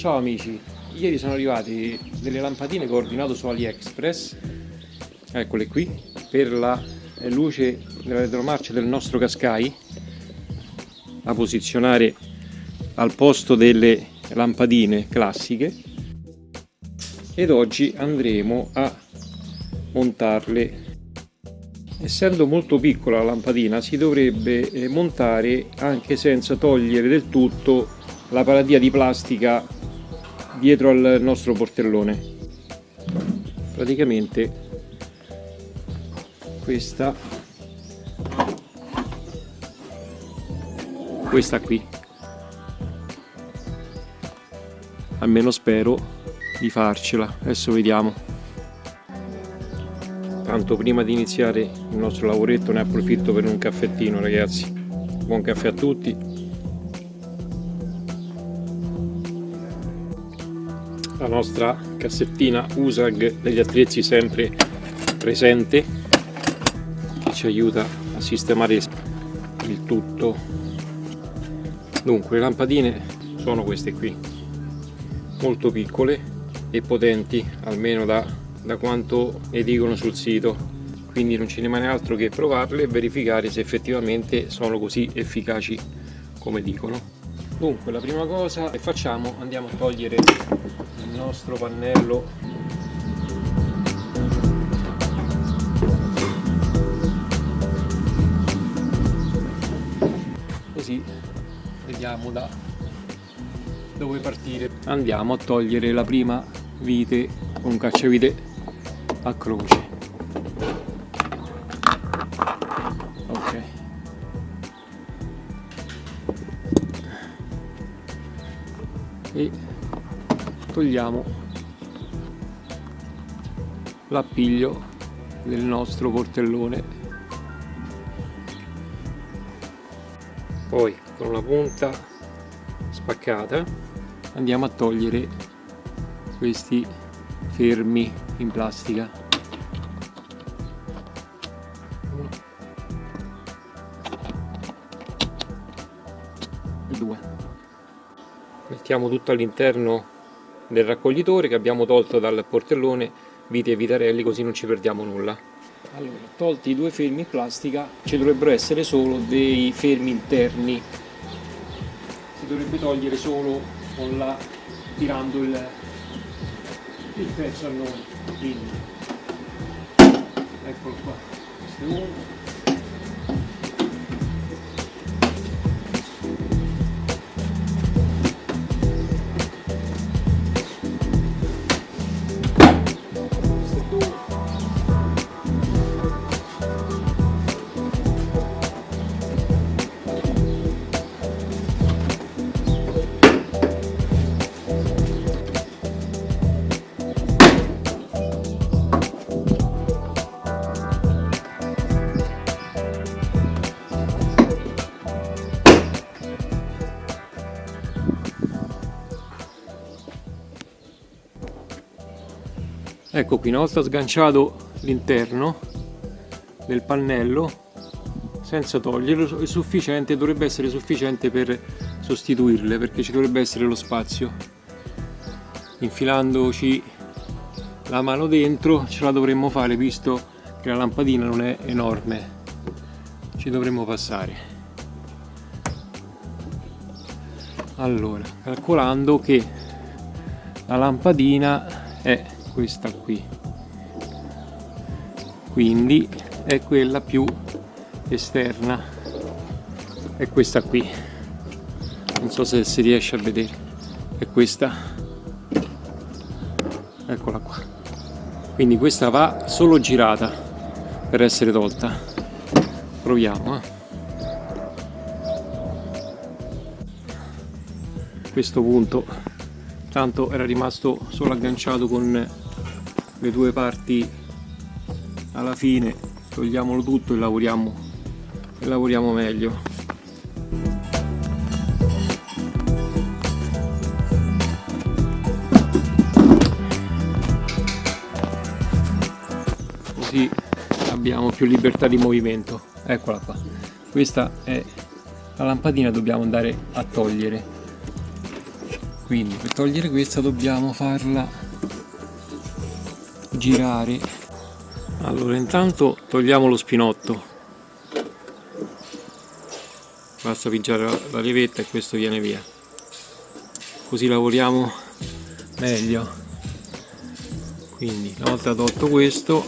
Ciao amici, ieri sono arrivate delle lampadine che ho ordinato su AliExpress, eccole qui, per la luce della retromarcia del nostro Qashqai, da posizionare al posto delle lampadine classiche, ed oggi andremo a montarle. Essendo molto piccola la lampadina, si dovrebbe montare anche senza togliere del tutto la paratia di plastica dietro al nostro portellone. Praticamente questa qui, almeno spero di farcela. Adesso vediamo. Tanto prima di iniziare il nostro lavoretto ne approfitto per un caffettino, ragazzi. Buon caffè a tutti. La nostra cassettina USAG degli attrezzi sempre presente, che ci aiuta a sistemare il tutto. Dunque, le lampadine sono queste qui, molto piccole e potenti, almeno da quanto ne dicono sul sito, quindi non ci rimane altro che provarle e verificare se effettivamente sono così efficaci come dicono. Dunque, la prima cosa che facciamo, andiamo a togliere il nostro pannello così vediamo da dove partire. Andiamo a togliere la prima vite con un cacciavite a croce. Ok, e togliamo l'appiglio del nostro portellone. Poi con la punta spaccata andiamo a togliere questi fermi in plastica. Uno e due. Mettiamo tutto all'interno del raccoglitore che abbiamo tolto dal portellone, vite e vitarelli, così non ci perdiamo nulla. Allora, tolti i due fermi in plastica, ci dovrebbero essere solo dei fermi interni. Si dovrebbe togliere solo con tirando il pezzo a noi, quindi eccolo qua, questo è uno. Ecco qui, una volta sganciato l'interno del pannello senza toglierlo è sufficiente, dovrebbe essere sufficiente per sostituirle, perché ci dovrebbe essere lo spazio. Infilandoci la mano dentro ce la dovremmo fare, visto che la lampadina non è enorme, ci dovremmo passare. Allora, calcolando che la lampadina è questa qui, quindi è quella più esterna, è questa qui, non so se si riesce a vedere, è questa, eccola qua, quindi questa va solo girata per essere tolta. Proviamo, a questo punto tanto era rimasto solo agganciato con le due parti alla fine, togliamolo tutto e lavoriamo meglio. Così abbiamo più libertà di movimento. Eccola qua, questa è la lampadina, dobbiamo andare a togliere Quindi per togliere questa dobbiamo farla girare. Allora intanto togliamo lo spinotto, basta pigiare la levetta e questo viene via, così lavoriamo meglio. Quindi una volta tolto questo,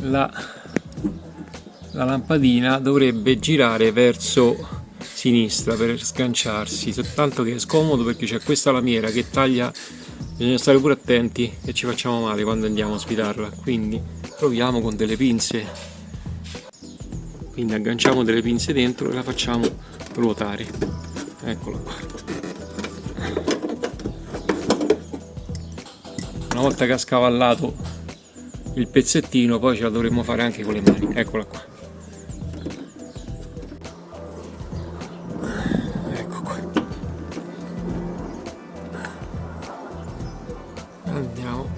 la lampadina dovrebbe girare verso sinistra per sganciarsi, soltanto che è scomodo perché c'è questa lamiera che taglia, bisogna stare pure attenti e ci facciamo male quando andiamo a sfilarla, quindi proviamo con delle pinze, quindi agganciamo delle pinze dentro e la facciamo ruotare, eccola qua. Una volta che ha scavallato il pezzettino poi ce la dovremmo fare anche con le mani, eccola qua. Andiamo,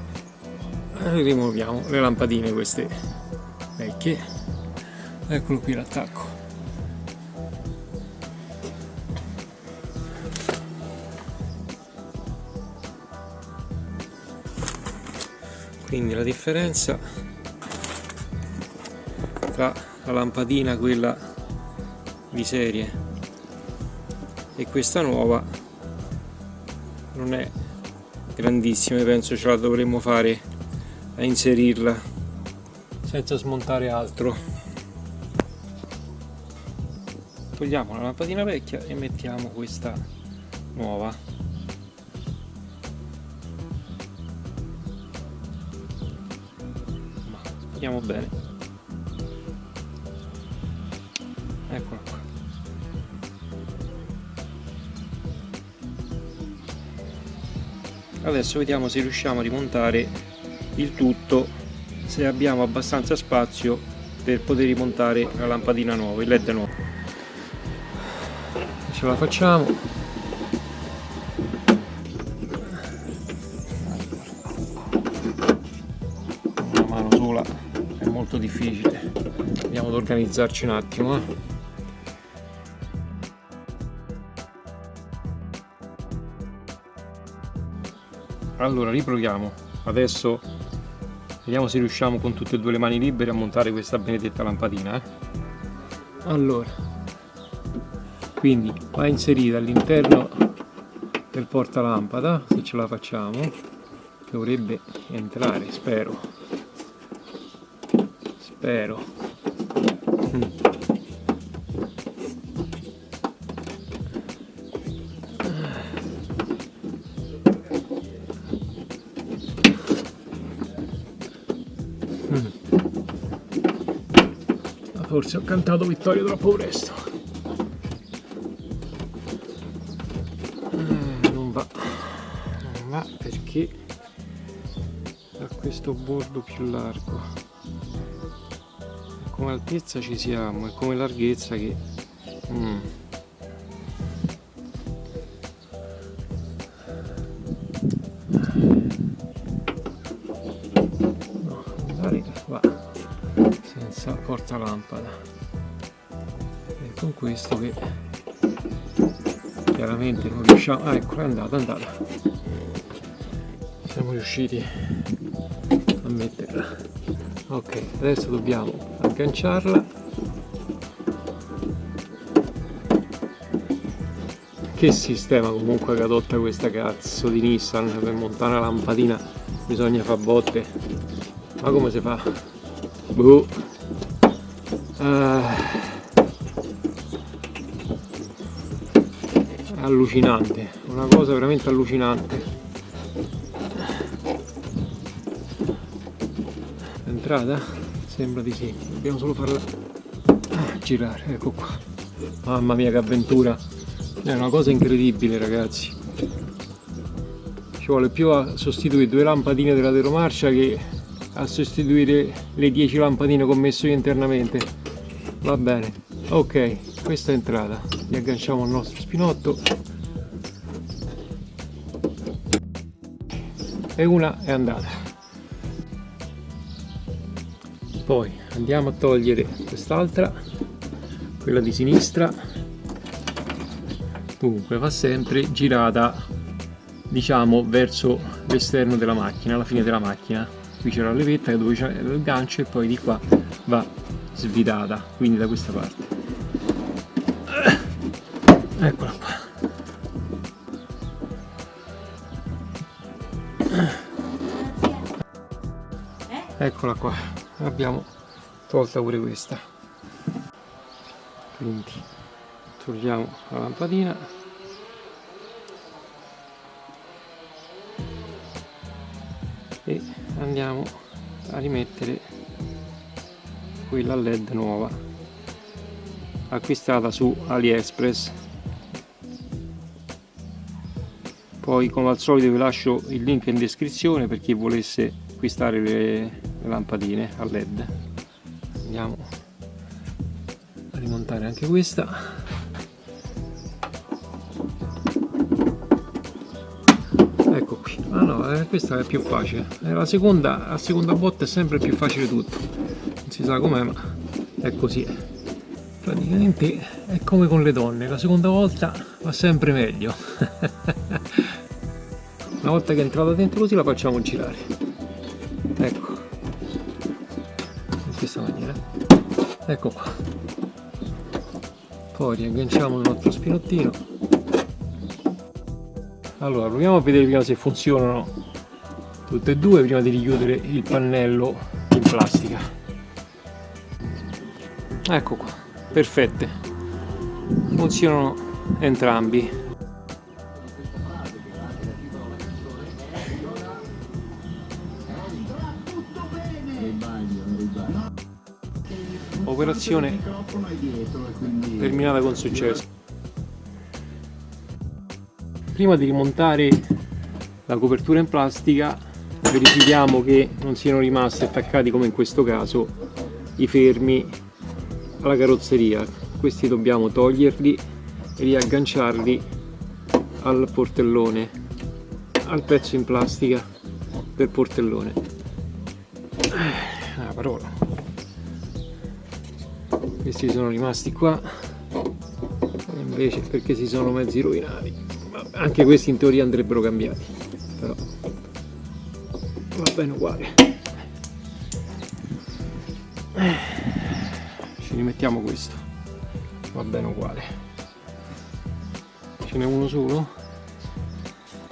rimuoviamo le lampadine queste vecchie, eccolo qui l'attacco. Quindi la differenza tra la lampadina quella di serie e questa nuova non è grandissima, penso ce la dovremmo fare a inserirla senza smontare altro. Togliamo la lampadina vecchia e mettiamo questa nuova. Ma speriamo bene. Eccola qua. Adesso vediamo se riusciamo a rimontare il tutto, se abbiamo abbastanza spazio per poter rimontare la lampadina nuova, il LED nuovo. Ce la facciamo. Una mano sola è molto difficile, andiamo ad organizzarci un attimo. Allora riproviamo, adesso vediamo se riusciamo con tutte e due le mani libere a montare questa benedetta lampadina. Allora, quindi va inserita all'interno del portalampada, se ce la facciamo, dovrebbe entrare, spero. Forse ho cantato vittoria troppo presto. Non va perché ha questo bordo più largo. Come altezza ci siamo, e come larghezza che no, andare qua senza portalampada, e con questo che chiaramente non riusciamo. Ah, ecco, è andata, siamo riusciti a metterla. Ok, adesso dobbiamo agganciarla. Che sistema comunque che adotta questa cazzo di Nissan per montare una lampadina, bisogna fare botte, ma come si fa? Boh. Allucinante, una cosa veramente allucinante. È entrata? Sembra di sì, dobbiamo solo farla girare, ecco qua. Mamma mia che avventura, è una cosa incredibile ragazzi, ci vuole più a sostituire 2 lampadine della retromarcia che a sostituire le 10 lampadine che ho messo io internamente. Va bene, ok, questa è entrata, li agganciamo al nostro spinotto e una è andata. Poi andiamo a togliere quest'altra, quella di sinistra. Dunque va sempre girata diciamo verso l'esterno della macchina, alla fine della macchina. Qui c'è la levetta dove c'è il gancio e poi di qua va svitata, quindi da questa parte. Eccola qua. Eccola qua, abbiamo tolta pure questa. Quindi togliamo la lampadina e andiamo a rimettere quella LED nuova acquistata su AliExpress. Poi come al solito vi lascio il link in descrizione per chi volesse acquistare le lampadine a LED. Andiamo a rimontare anche questa. Ecco qui. Ah no, questa è più facile. La seconda botta è sempre più facile tutto. Non si sa com'è, ma è così. Praticamente è come con le donne, la seconda volta va sempre meglio. Una volta che è entrata dentro così la facciamo girare. Ecco. In questa maniera. Ecco qua. Poi riagganciamo il nostro spinottino. Allora proviamo a vedere prima se funzionano tutte e due prima di richiudere il pannello in plastica. Ecco qua, perfette, funzionano entrambi. Operazione terminata con successo. Prima di rimontare la copertura in plastica verifichiamo che non siano rimasti attaccati, come in questo caso, i fermi alla carrozzeria. Questi dobbiamo toglierli e riagganciarli al portellone, al pezzo in plastica del portellone. La parola. Questi sono rimasti qua, invece perché si sono mezzi rovinati. Anche questi in teoria andrebbero cambiati, però va bene uguale. Ci rimettiamo questo, va bene uguale. Ce n'è uno solo?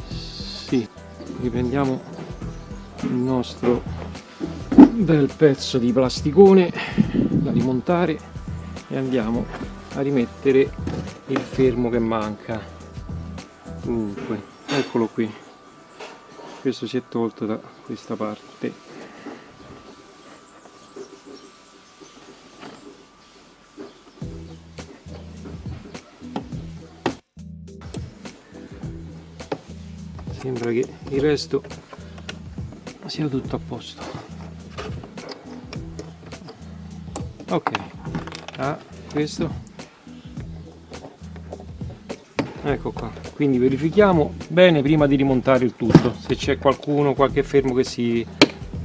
Sì, riprendiamo il nostro bel pezzo di plasticone da rimontare e andiamo a rimettere il fermo che manca. Dunque, eccolo qui, questo si è tolto da questa parte. Sembra che il resto sia tutto a posto. Ok, questo. Ecco qua, quindi verifichiamo bene prima di rimontare il tutto, se c'è qualche fermo che si...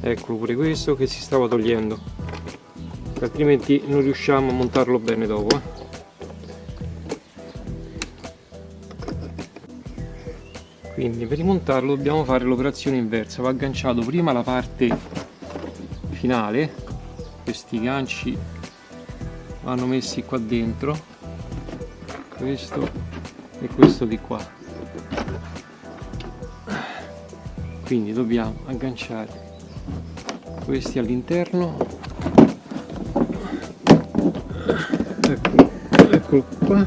eccolo pure questo che si stava togliendo, altrimenti non riusciamo a montarlo bene dopo. Quindi per rimontarlo dobbiamo fare l'operazione inversa, va agganciato prima la parte finale, questi ganci vanno messi qua dentro, questo e questo di qua. Quindi dobbiamo agganciare questi all'interno. Eccolo qua,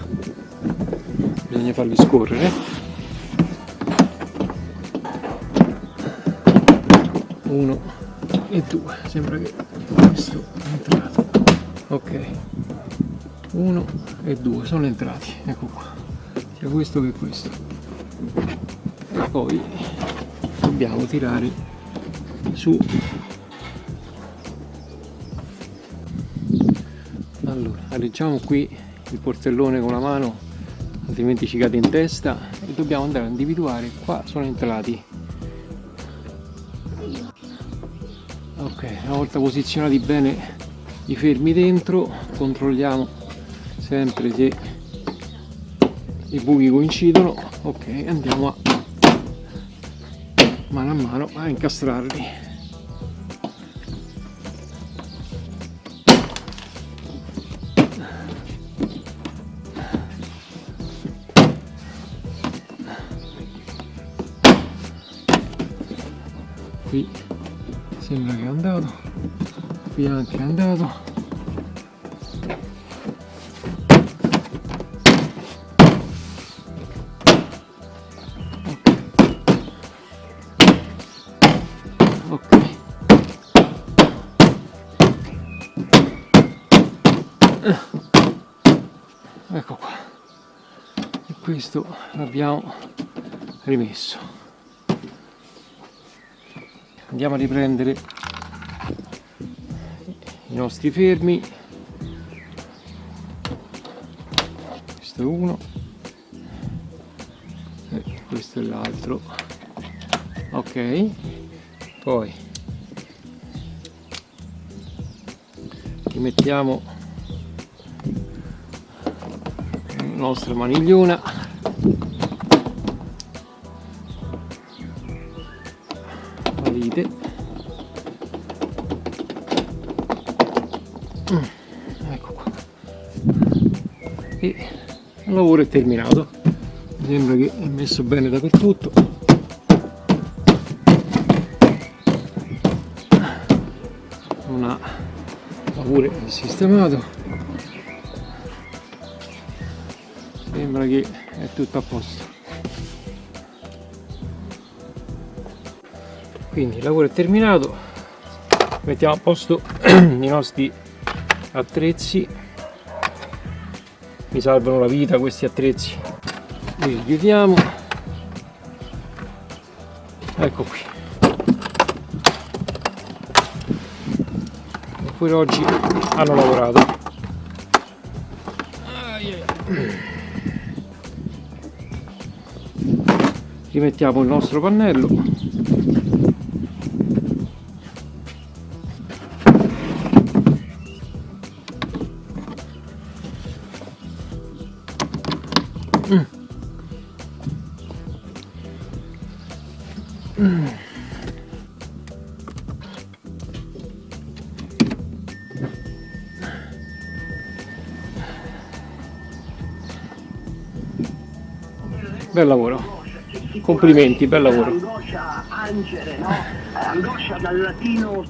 bisogna farli scorrere. Uno e due, sembra che questo è entrato. Ok, 1 e 2 sono entrati, ecco qua, sia questo che questo. Poi dobbiamo tirare su. Allora, reggiamo qui il portellone con la mano, altrimenti ci cade in testa, e dobbiamo andare a individuare. Qua sono entrati. Ok, una volta posizionati bene i fermi dentro, controlliamo sempre se i buchi coincidono. Ok, andiamo a mano a mano a incastrarli. Qui sembra che è andato, qui anche è andato. Ok, ecco qua, e questo l'abbiamo rimesso. Andiamo a riprendere i nostri fermi. Questo è uno e questo è l'altro. Ok, poi rimettiamo la nostra manigliona, la vite, ecco qua, e il lavoro è terminato. Mi sembra che è messo bene dappertutto. Una pure sistemato, sembra che è tutto a posto. Quindi il lavoro è terminato, mettiamo a posto i nostri attrezzi. Mi salvano la vita questi attrezzi, li chiudiamo. Ecco qui, e pure oggi hanno lavorato. Rimettiamo il nostro pannello. Bel lavoro, complimenti, bel lavoro. Angoscia, angere, no? Angoscia dal latino.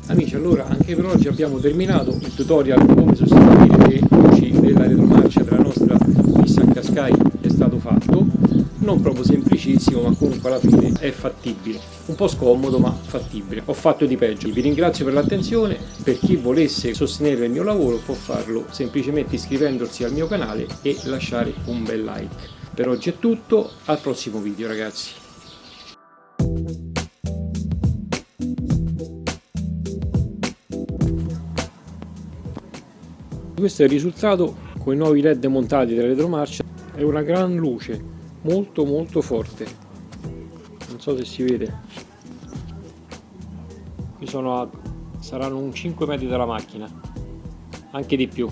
Amici, allora anche per oggi abbiamo terminato il tutorial come sostituire le luci della retromarcia della nostra Nissan Qashqai. È stato fatto, non proprio semplicissimo, ma comunque alla fine è fattibile, un po' scomodo ma fattibile. Ho fatto di peggio. Vi ringrazio per l'attenzione. Per chi volesse sostenere il mio lavoro può farlo semplicemente iscrivendosi al mio canale e lasciare un bel like. Per oggi è tutto, al prossimo video ragazzi. Questo è il risultato con i nuovi LED montati della retromarcia. È una gran luce, molto forte, non so se si vede. Qui saranno un 5 metri dalla macchina, anche di più.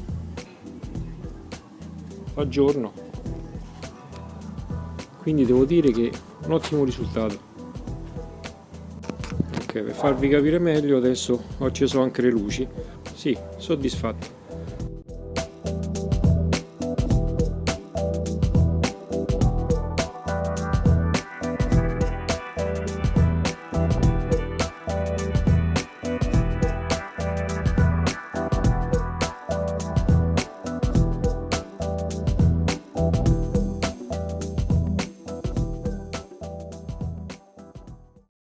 Fa giorno, quindi devo dire che è un ottimo risultato. Ok, per farvi capire meglio adesso ho acceso anche le luci. Sì, soddisfatto.